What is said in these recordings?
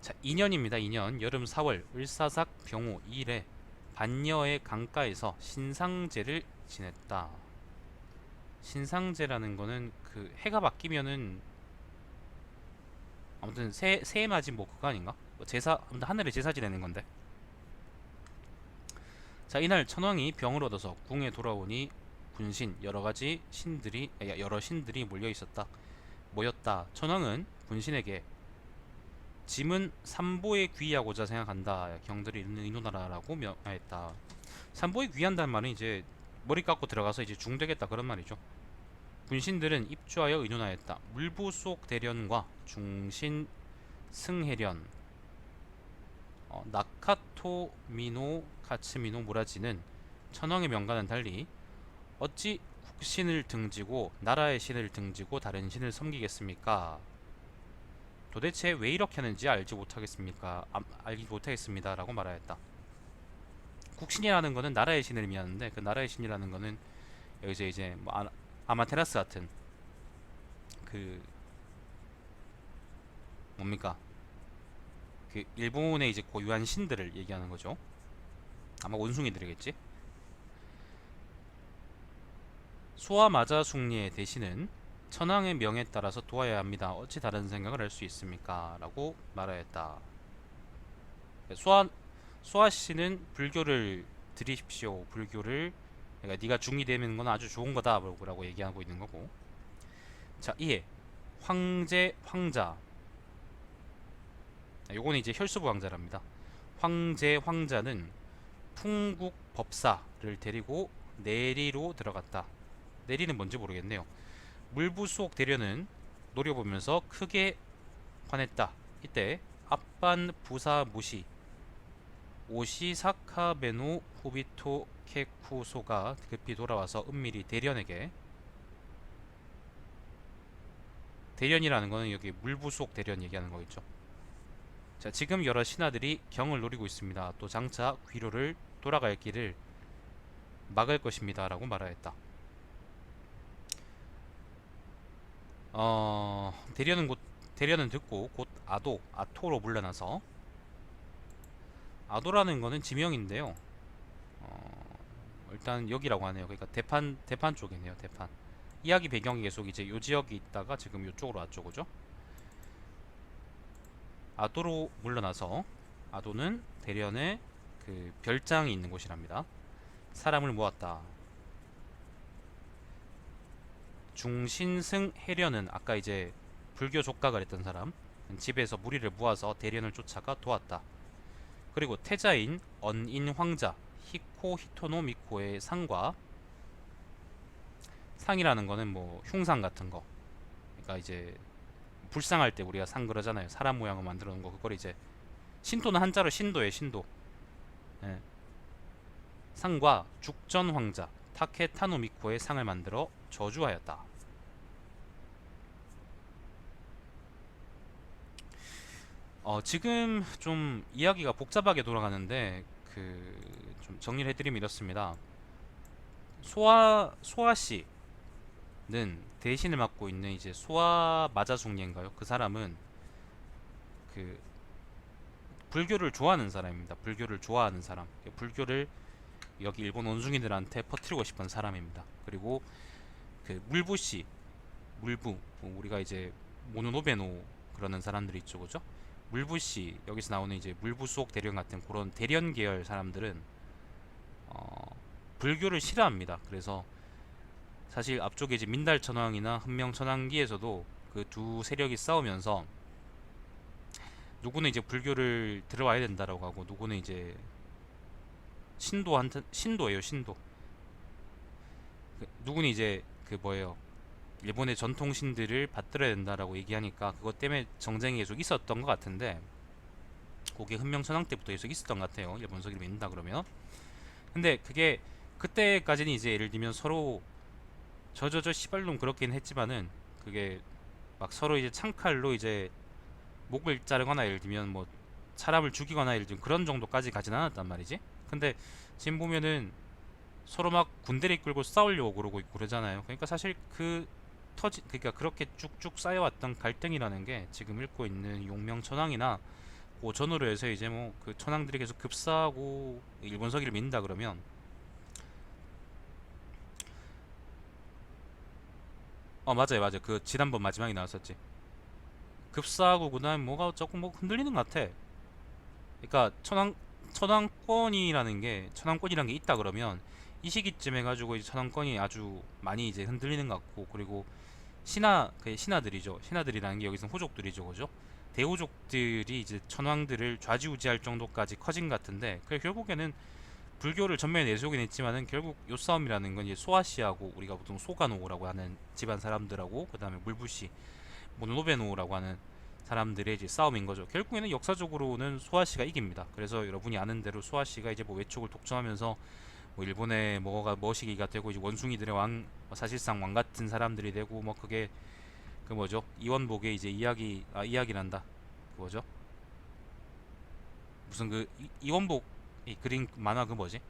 자, 2년입니다. 2년 여름 4월 을사삭 병호 2일에 반려의 강가에서 신상제를 지냈다. 신상제라는 거는 그 해가 바뀌면은 아무튼 새해 맞이 뭐 그거 아닌가? 뭐 제사 아무튼 하늘에 제사 지내는 건데. 자, 이날 천왕이 병을 얻어서 궁에 돌아오니 군신 여러 신들이 모였다. 천왕은 군신에게 짐은 삼보에 귀하고자 생각한다. 경들이 의논하라라고 명하였다. 삼보에 귀한다는 말은 이제 머리 깎고 들어가서 이제 중되겠다 그런 말이죠. 군신들은 입주하여 의논하였다. 물부속 대련과 중신 승해련, 나카토 미노 카츠미노 무라지는 천황의 명과는 달리 어찌 국신을 등지고 나라의 신을 등지고 다른 신을 섬기겠습니까? 도대체 왜 이렇게 하는지 알지 못하겠습니다라고 말하였다. 국신이라는 거는 나라의 신을 의미하는데 그 나라의 신이라는 거는 여기서 이제 뭐 아마테라스 같은 그 뭡니까 그 일본의 이제 고유한 신들을 얘기하는 거죠. 아마 원숭이들이겠지. 소아마자 숭리의 대신은 천황의 명에 따라서 도와야 합니다. 어찌 다른 생각을 할 수 있습니까? 라고 말하였다. 소아 씨는 불교를 들이십시오. 불교를 그러니까 네가 중이 되는 건 아주 좋은 거다라고 얘기하고 있는 거고. 자, 이에 황자. 요거는 이제 혈수부 황자랍니다. 황자는 풍국 법사를 데리고 내리로 들어갔다. 내리는 뭔지 모르겠네요. 물부속 대련은 노려보면서 크게 화냈다. 이때 앞반 부사 무시 오시사카베노 후비토 케쿠소가 급히 돌아와서 은밀히 대련이라는 거는 여기 물부속 대련 얘기하는 거겠죠. 자, 지금 여러 신하들이 경을 노리고 있습니다. 또 장차 귀로를 돌아갈 길을 막을 것입니다. 라고 말하였다. 대련은 듣고 곧 아토로 물러나서 아도라는 거는 지명인데요. 일단 여기라고 하네요. 그러니까 대판 쪽이네요. 대판. 이야기 배경이 계속 이제 요 지역이 있다가 지금 요쪽으로 왔죠, 그죠? 아도로 물러나서 아도는 대련에 그 별장이 있는 곳이랍니다. 사람을 모았다. 중신승 해련은 아까 이제 불교 족각을 했던 사람 집에서 무리를 모아서 대련을 쫓아가 도왔다. 그리고 태자인 언인 황자 히토노 미코의 상과 상이라는 거는 뭐 흉상 같은 거. 그러니까 이제 불상할 때 우리가 상 그러잖아요. 사람 모양을 만들어 놓은 거. 그걸 이제 신토는 한자로 신도예요. 신도. 예. 상과 죽전 황자 타케타노 미코의 상을 만들어 저주하였다. 지금 좀 이야기가 복잡하게 돌아가는데 그 좀 정리를 해드리면 이렇습니다. 소아 씨는 대신을 맡고 있는 이제 소아 마자숙리인가요? 그 사람은 그 불교를 좋아하는 사람입니다. 불교를 좋아하는 사람. 불교를 여기 일본 원숭이들한테 퍼뜨리고 싶은 사람입니다. 그리고 그 물부 씨, 물부 우리가 이제 모노노베노 그러는 사람들이 있죠, 그죠? 물부 씨 여기서 나오는 이제 물부 속 대련 같은 그런 대련 계열 사람들은 불교를 싫어합니다. 그래서 사실 앞쪽에 이제 민달천왕이나 흔명천왕기에서도 그 두 세력이 싸우면서 누구는 이제 불교를 들어와야 된다라고 하고 누구는 이제 신도예요, 신도. 누구는 이제 그 뭐예요? 일본의 전통 신들을 받들어야 된다라고 얘기하니까 그것 때문에 정쟁이 계속 있었던 것 같은데 그게 흔명천황 때부터 계속 있었던 것 같아요. 일본석이 믿는다 그러면. 근데 그게 그때까지는 이제 예를 들면 서로 저저저 시발놈 그렇긴 했지만은 그게 막 서로 이제 창칼로 이제 목을 자르거나 예를 들면 뭐 사람을 죽이거나 예를 들면 그런 정도까지 가진 않았단 말이지. 근데 지금 보면은 서로 막 군대를 이끌고 싸우려고 그러고 있고 그러잖아요. 그러니까 사실 그러니까 그렇게 쭉쭉 쌓여왔던 갈등이라는 게 지금 읽고 있는 용명천왕이나 그 전후로 해서 이제 뭐 그 천황들이 계속 급사하고 일본 서기를 믿는다 그러면 맞아요 맞아요 그 지난번 마지막에 나왔었지. 급사하고 그다음에 뭐가 조금 뭐 흔들리는 것 같아. 그러니까 천황권이라는 게 있다 그러면 이 시기쯤 해가지고 이제 천황권이 아주 많이 이제 흔들리는 것 같고, 그리고 그 신하들이죠. 신하들이라는 게 여기서 호족들이죠, 그죠? 대호족들이 이제 천황들을 좌지우지할 정도까지 커진 것 같은데, 그 결국에는 불교를 전면에 내세우긴 했지만은 결국 요 싸움이라는 건 이제 소아씨하고 우리가 보통 소가노라고 하는 집안 사람들하고 그다음에 물부씨 모노노베노라고 하는 사람들의 이제 싸움인 거죠. 결국에는 역사적으로는 소아씨가 이깁니다. 그래서 여러분이 아는 대로 소아씨가 이제 뭐 외척을 독점하면서 뭐 일본의 뭐가 머시기가 되고 이제 원숭이들의 왕, 사실상 왕 같은 사람들이 되고, 뭐 그게 그 뭐죠, 이원복의 이제 이야기란다, 그 뭐죠, 무슨 그 이원복 이 그린 만화 그 뭐지,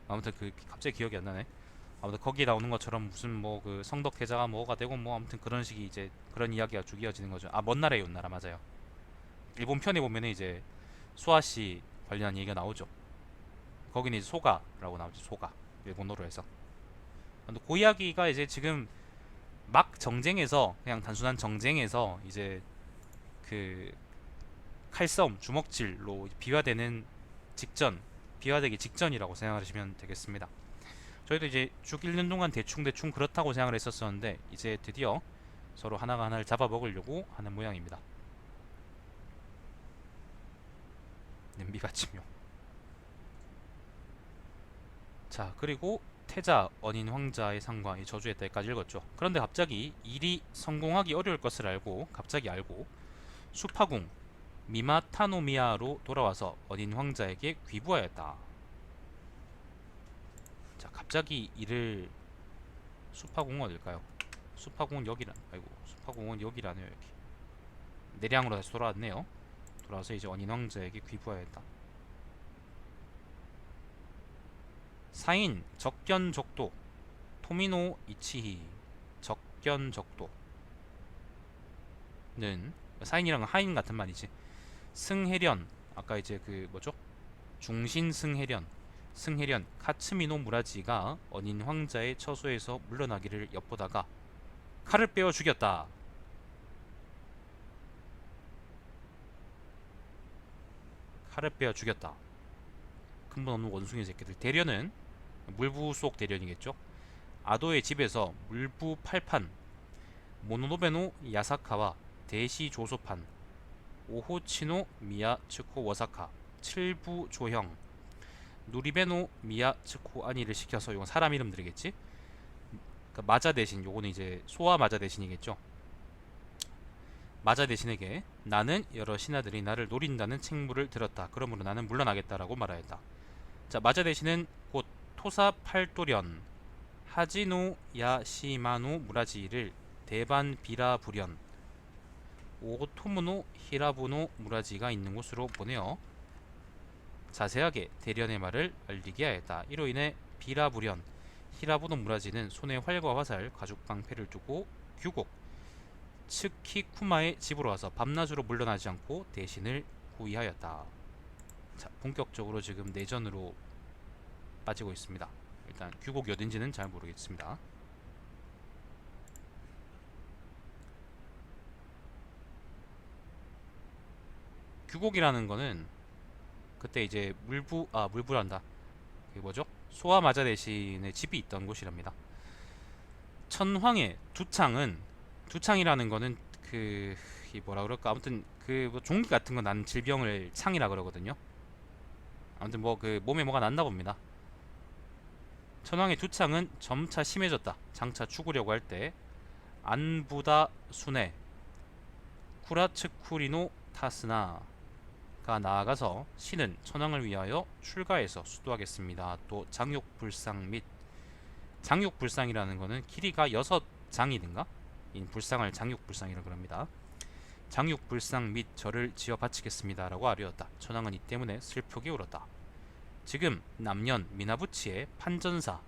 아무튼 그 갑자기 기억이 안 나네. 아무튼 거기에 나오는 것처럼 무슨 뭐 그 성덕계자가 뭐가 되고 뭐 아무튼 그런 식이 이제 그런 이야기가 쭉 이어지는 거죠. 먼 나라의 온 나라 맞아요. 일본 편에 보면은 이제 소아씨 관련한 얘기가 나오죠. 거기는 이제 소가라고 나오죠. 소가, 일본어로 해서. 근데 그 이야기가 이제 지금 막 정쟁에서, 그냥 단순한 정쟁에서 이제 그 칼싸움, 주먹질로 비화되는 직전, 비화되기 직전이라고 생각하시면 되겠습니다. 저희도 이제 쭉 1년 동안 대충 그렇다고 생각을 했었었는데 이제 드디어 서로 하나가 하나를 잡아먹으려고 하는 모양입니다. 냄비받침용. 자, 그리고 태자 언인 황자의 상과 이 저주의 때까지 읽었죠. 그런데 갑자기 일이 성공하기 어려울 것을 알고 수파궁 미마타노미아로 돌아와서 언인 황자에게 귀부하였다. 자, 갑자기 일을, 수파궁은 어딜까요? 수파궁은 여기란, 아이고, 수파궁은 여기라네요. 여기 내량으로 다시 돌아왔네요. 돌아와서 이제 언인 황자에게 귀부하였다. 사인 적견적도 토미노 이치히. 적견적도는 사인이랑 하인 같은 말이지. 승해련, 아까 이제 그 뭐죠, 중신 승해련 카츠미노 무라지가 언인 황자의 처소에서 물러나기를 엿보다가 칼을 빼어 죽였다. 칼을 빼어 죽였다. 근본 없는 원숭이 새끼들. 대련은 물부 속 대련이겠죠. 아도의 집에서 물부 8판 모노노베노 야사카와 대시 조소판 오호치노 미야 츠코 워사카 7부 조형 누리베노 미야 츠코 아니를 시켜서, 이건 사람 이름들이겠지. 그러니까 마자 대신, 요거는 이제 소와 마자 대신이겠죠. 마자 대신에게 나는 여러 신하들이 나를 노린다는 책무를 들었다. 그러므로 나는 물러나겠다라고 말하였다. 자, 마자 대신은 곧 토사 팔도련 하지노 야시마노 무라지를 대반 비라부련 오토무노 히라부노 무라지가 있는 곳으로 보내어 자세하게 대련의 말을 알리게 하였다. 이로 인해 비라부련 히라부노 무라지는 손에 활과 화살, 가죽 방패를 두고 규곡 츠키쿠마의 집으로 와서 밤낮으로 물러나지 않고 대신을 구의하였다. 자, 본격적으로 지금 내전으로 빠지고 있습니다. 일단 규곡이 어딘지는 잘 모르겠습니다. 규곡이라는 거는 그때 이제 물부란다. 그게 뭐죠? 소와 마자 대신에 집이 있던 곳이랍니다. 천황의 두창이라는 거는 그 뭐라 그럴까, 아무튼 그뭐 종기 같은 거 난 질병을 창이라 그러거든요. 아무튼 뭐 그 몸에 뭐가 났나 봅니다. 천황의 두창은 점차 심해졌다. 장차 죽으려고 할 때 안부다 순에 쿠라츠쿠리노 타스나가 나아가서 신은 천황을 위하여 출가해서 수도하겠습니다. 또 장육불상이라는 거는 길이가 6장이든가 인 불상을 장육불상이라 그럽니다. 장육불상 및 절을 지어 바치겠습니다 라고 아뢰었다. 천황은 이 때문에 슬프게 울었다. 지금 남년 미나부치의 판전사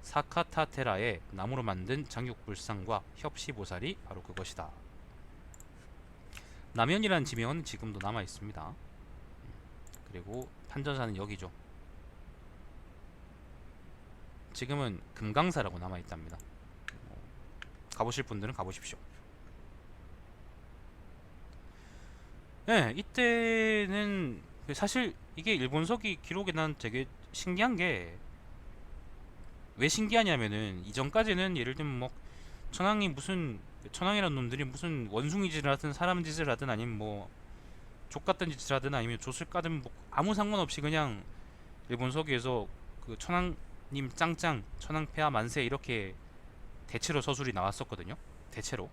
사카타테라의 나무로 만든 장육불상과 협시보살이 바로 그것이다. 남현이라는 지명은 지금도 남아 있습니다. 그리고 판전사는 여기죠. 지금은 금강사라고 남아 있답니다. 가보실 분들은 가보십시오. 네, 이때는 사실 이게 일본서기 기록에 난 되게 신기한 게, 왜 신기하냐면은 이전까지는 예를 들면 뭐 천황이 무슨, 천황이란 놈들이 무슨 원숭이짓을 하든 사람 짓을 하든 아니면 뭐 족같은 짓을 하든 아니면 돛을 까든 뭐 아무 상관없이 그냥 일본 서기에서 그 천황님 짱짱, 천황 폐하 만세 이렇게 대체로 서술이 나왔었거든요. 대체로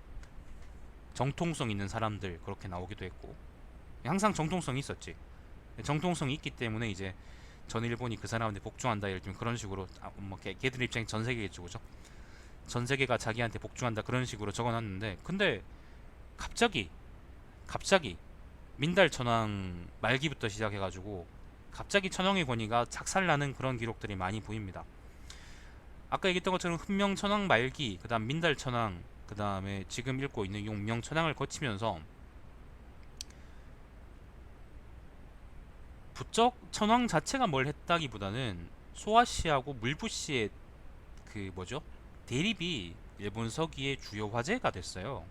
정통성 있는 사람들 그렇게 나오기도 했고, 항상 정통성이 있었지. 정통성이 있기 때문에 이제 전 일본이 그 사람한테 복종한다, 예를 들면 그런 식으로, 뭐 걔들 입장에 전 세계겠죠, 그죠? 전 세계가 자기한테 복종한다 그런 식으로 적어놨는데, 근데 갑자기 민달 천황 말기부터 시작해가지고 갑자기 천황의 권위가 작살나는 그런 기록들이 많이 보입니다. 아까 얘기했던 것처럼 훈명 천황 말기, 그다음 민달 천황, 그다음에 지금 읽고 있는 용명 천황을 거치면서 부쩍 천황 자체가 뭘 했다기보다는 소아시하고 물부시의 그 뭐죠? 대립이 일본 서기의 주요 화제가 됐어요.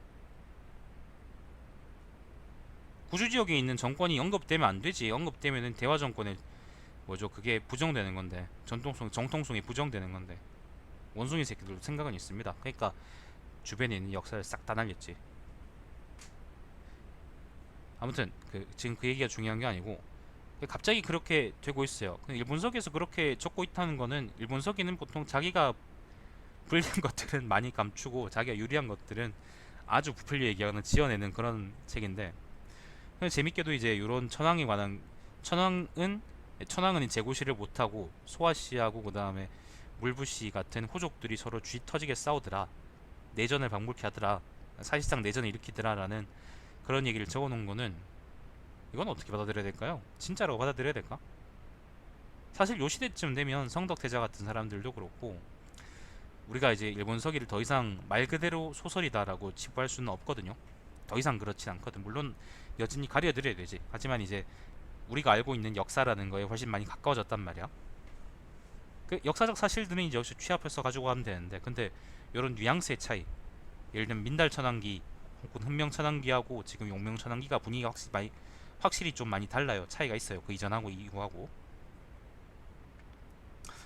구주 지역에 있는 정권이 언급되면 안 되지. 언급되면은 대화 정권에 뭐죠? 그게 부정되는 건데, 정통성이 부정되는 건데, 원숭이 새끼들도 생각은 있습니다. 그러니까 주변에 있는 역사를 싹 다 날렸지. 아무튼 지금 그 얘기가 중요한 게 아니고, 갑자기 그렇게 되고 있어요. 근데 일본서기에서 그렇게 적고 있다는 거는, 일본서기는 보통 자기가 불리한 것들은 많이 감추고 자기가 유리한 것들은 아주 부풀려 얘기하는, 지어내는 그런 책인데, 재밌게도 이제 이런 천황에 관한, 천황은 천황은 재고시를 못하고 소아씨하고 그 다음에 물부씨 같은 호족들이 서로 쥐 터지게 싸우더라, 내전을 방불케 하더라, 사실상 내전을 일으키더라라는 그런 얘기를 적어놓은 거는, 이건 어떻게 받아들여야 될까요? 진짜로 받아들여야 될까? 사실 요 시대쯤 되면 성덕태자 같은 사람들도 그렇고, 우리가 이제 일본 서기를 더 이상 말 그대로 소설이다라고 치부할 수는 없거든요. 더 이상 그렇진 않거든. 물론 여전히 가려드려야 되지. 하지만 이제 우리가 알고 있는 역사라는 거에 훨씬 많이 가까워졌단 말이야. 그 역사적 사실들은 이제 역시 취합해서 가지고 가면 되는데, 근데 이런 뉘앙스의 차이, 예를 들면 민달천왕기 혹은 훈명천왕기하고 지금 용명천왕기가 분위기가 확실히 좀 많이 달라요. 차이가 있어요. 그 이전하고 이후하고.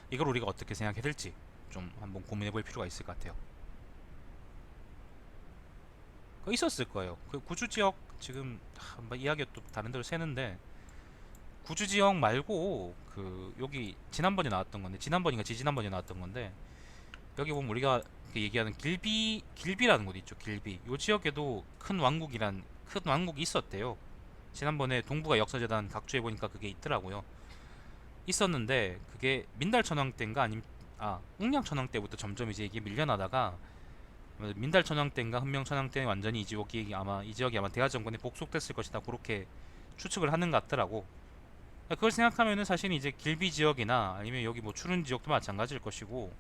이걸 우리가 어떻게 생각해야 될지 좀 한번 고민해 볼 필요가 있을 것 같아요. 그 있었을 거예요. 그 구주 지역, 지금 한번 이야기가 또 다른 데로 새는데, 구주 지역 말고 그 여기 지난번에 나왔던 건데, 지난번인가 지지난번에 나왔던 건데, 여기 보면 우리가 그 얘기하는 길비라는 곳 있죠. 길비. 요 지역에도 큰 왕국이 있었대요. 지난번에 동북아 역사재단 각주에 보니까 그게 있더라고요. 있었는데 그게 민달천왕 때인가 아니면 웅량천왕 때부터 점점 이제 이게 밀려나다가, 민달천왕 때인가 훈명천왕 때 완전히 이 지역이 아마 대하 정권에 복속됐을 것이다, 그렇게 추측을 하는 것 같더라고. 그걸 생각하면은 사실 이제 길비 지역이나 아니면 여기 뭐 추른 지역도 마찬가지일 것이고,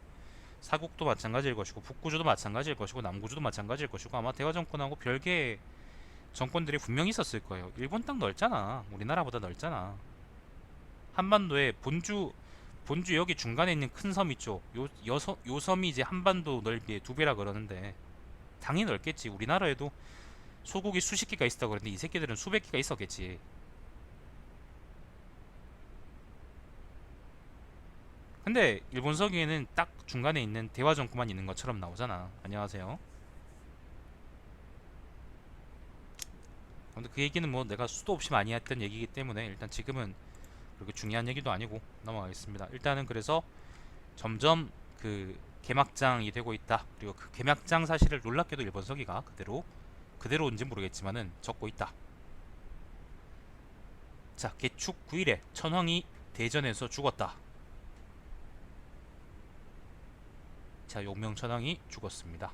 사국도 마찬가지일 것이고, 북구주도 마찬가지일 것이고, 남구주도 마찬가지일 것이고, 아마 대화 정권하고 별개의 정권들이 분명히 있었을 거예요. 일본 땅 넓잖아. 우리나라보다 넓잖아. 한반도에 본주 여기 중간에 있는 큰 섬 있죠. 요 섬이 이제 한반도 넓이의 2배라 그러는데, 당연히 넓겠지. 우리나라에도 소국이 수십 개가 있었다고 그랬는데 이 새끼들은 수백 개가 있었겠지. 근데 일본 서기에는 딱 중간에 있는 대화정권만 있는 것처럼 나오잖아. 안녕하세요. 근데 그 얘기는 뭐 내가 수도 없이 많이 했던 얘기이기 때문에 일단 지금은 그렇게 중요한 얘기도 아니고 넘어가겠습니다. 일단은 그래서 점점 그 개막장이 되고 있다. 그리고 그 개막장 사실을 놀랍게도 일본 서기가 그대로인지 모르겠지만은 적고 있다. 자, 개축 9일에 천황이 대전에서 죽었다. 자, 용명천황이 죽었습니다.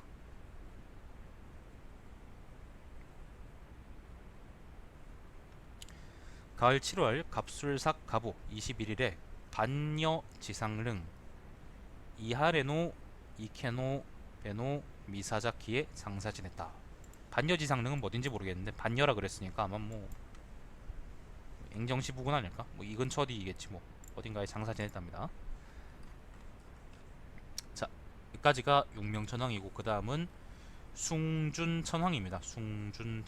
가을 7월 갑술삭 가보 21일에 반여 지상릉 이하레노 이케노 베노 미사자키에 장사 지냈다. 반여지상능은 뭐든지 모르겠는데 반여라 그랬으니까 아마 뭐 앵정시 부근 아닐까? 뭐 이 근처 어디겠지 뭐 어딘가에 장사 지냈답니다. 자, 여기까지가 용명천왕이고 그 다음은 숭준천왕입니다. 숭준천